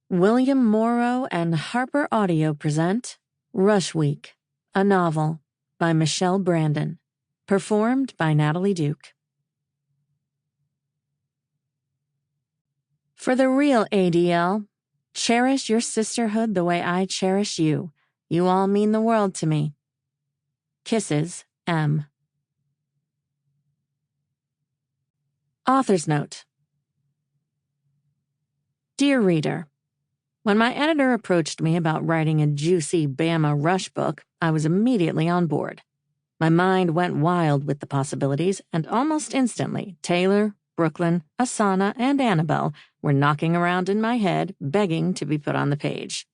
William Morrow and HarperAudio present Rush Week, a novel by Michelle Brandon, performed by Natalie Duke. For the real ADL, cherish your sisterhood the way I cherish you. You all mean the world to me. Kisses, M. Author's Note. Dear Reader, when my editor approached me about writing a juicy Bama Rush book, I was immediately on board. My mind went wild with the possibilities, and almost instantly, Taylor, Brooklyn, Asana, and Annabelle were knocking around in my head, begging to be put on the page.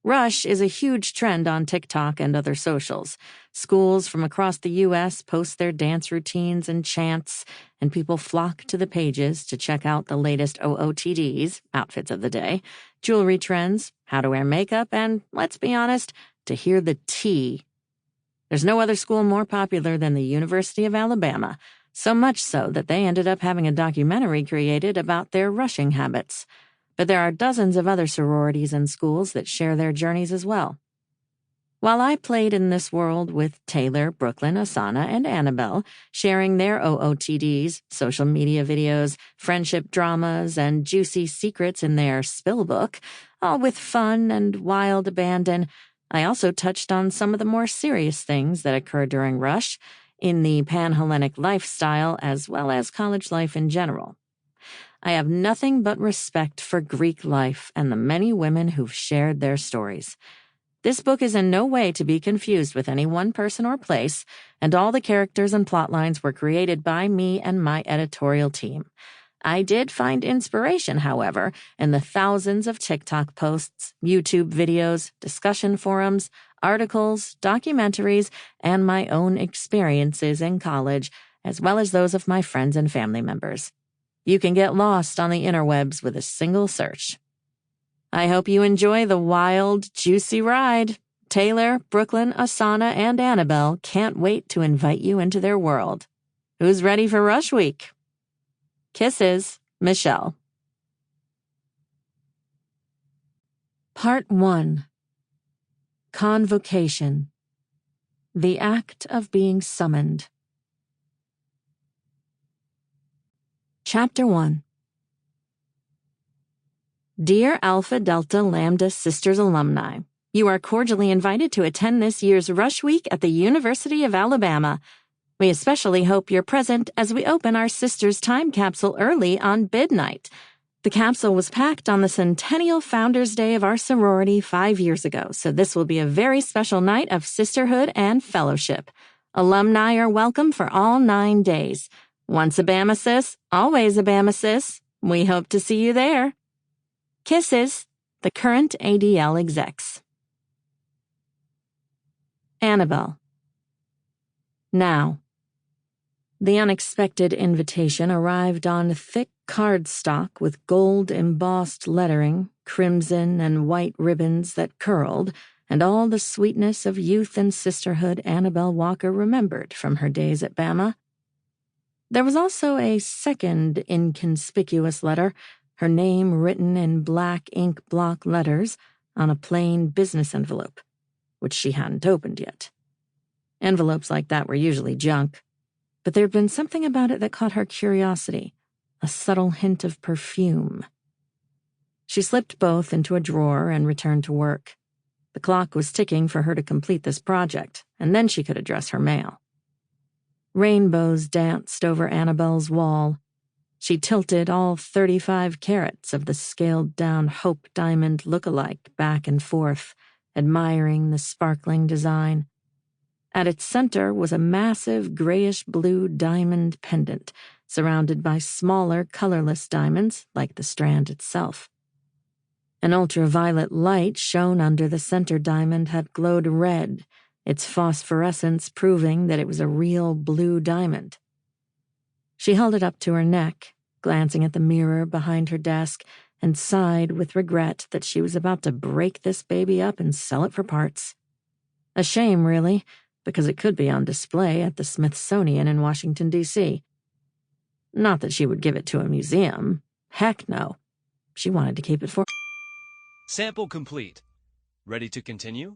Rush is a huge trend on TikTok and other socials. Schools from across the U.S. post their dance routines and chants, and people flock to the pages to check out the latest OOTDs, outfits of the day, jewelry trends, how to wear makeup, and, let's be honest, to hear the tea. There's no other school more popular than the University of Alabama, so much so that they ended up having a documentary created about their rushing habits. But there are dozens of other sororities and schools that share their journeys as well. While I played in this world with Taylor, Brooklyn, Asana, and Annabelle, sharing their OOTDs, social media videos, friendship dramas, and juicy secrets in their spill book, all with fun and wild abandon, I also touched on some of the more serious things that occur during Rush, in the Pan-Hellenic lifestyle as well as college life in general. I have nothing but respect for Greek life and the many women who've shared their stories. This book is in no way to be confused with any one person or place, and all the characters and plotlines were created by me and my editorial team. I did find inspiration, however, in the thousands of TikTok posts, YouTube videos, discussion forums, articles, documentaries, and my own experiences in college, as well as those of my friends and family members. You can get lost on the interwebs with a single search. I hope you enjoy the wild, juicy ride. Taylor, Brooklyn, Asana, and Annabelle can't wait to invite you into their world. Who's ready for Rush Week? Kisses, Michelle. Part 1. Convocation. The act of being summoned. Chapter 1. Dear Alpha Delta Lambda Sisters alumni, you are cordially invited to attend this year's Rush Week at the University of Alabama. We especially hope you're present as we open our sisters' time capsule early on bid night. The capsule was packed on the centennial Founders' Day of our sorority 5 years ago, so this will be a very special night of sisterhood and fellowship. Alumni are welcome for all 9 days. Once a Bama sis, always a Bama sis. We hope to see you there. Kisses, the current ADL execs. Annabelle. Now. The unexpected invitation arrived on thick cardstock with gold-embossed lettering, crimson and white ribbons that curled, and all the sweetness of youth and sisterhood Annabelle Walker remembered from her days at Bama. There was also a second inconspicuous letter, her name written in black ink block letters on a plain business envelope, which she hadn't opened yet. Envelopes like that were usually junk, but there had been something about it that caught her curiosity, a subtle hint of perfume. She slipped both into a drawer and returned to work. The clock was ticking for her to complete this project, and then she could address her mail. Rainbows danced over Annabelle's wall. She tilted all 35 carats of the scaled-down Hope Diamond look-alike back and forth, admiring the sparkling design. At its center was a massive grayish-blue diamond pendant, surrounded by smaller, colorless diamonds like the strand itself. An ultraviolet light shone under the center diamond had glowed red, its phosphorescence proving that it was a real blue diamond. She held it up to her neck, glancing at the mirror behind her desk, and sighed with regret that she was about to break this baby up and sell it for parts. A shame, really, because it could be on display at the Smithsonian in Washington, D.C. Not that she would give it to a museum. Heck no. She wanted to keep it for Sample complete. Ready to continue?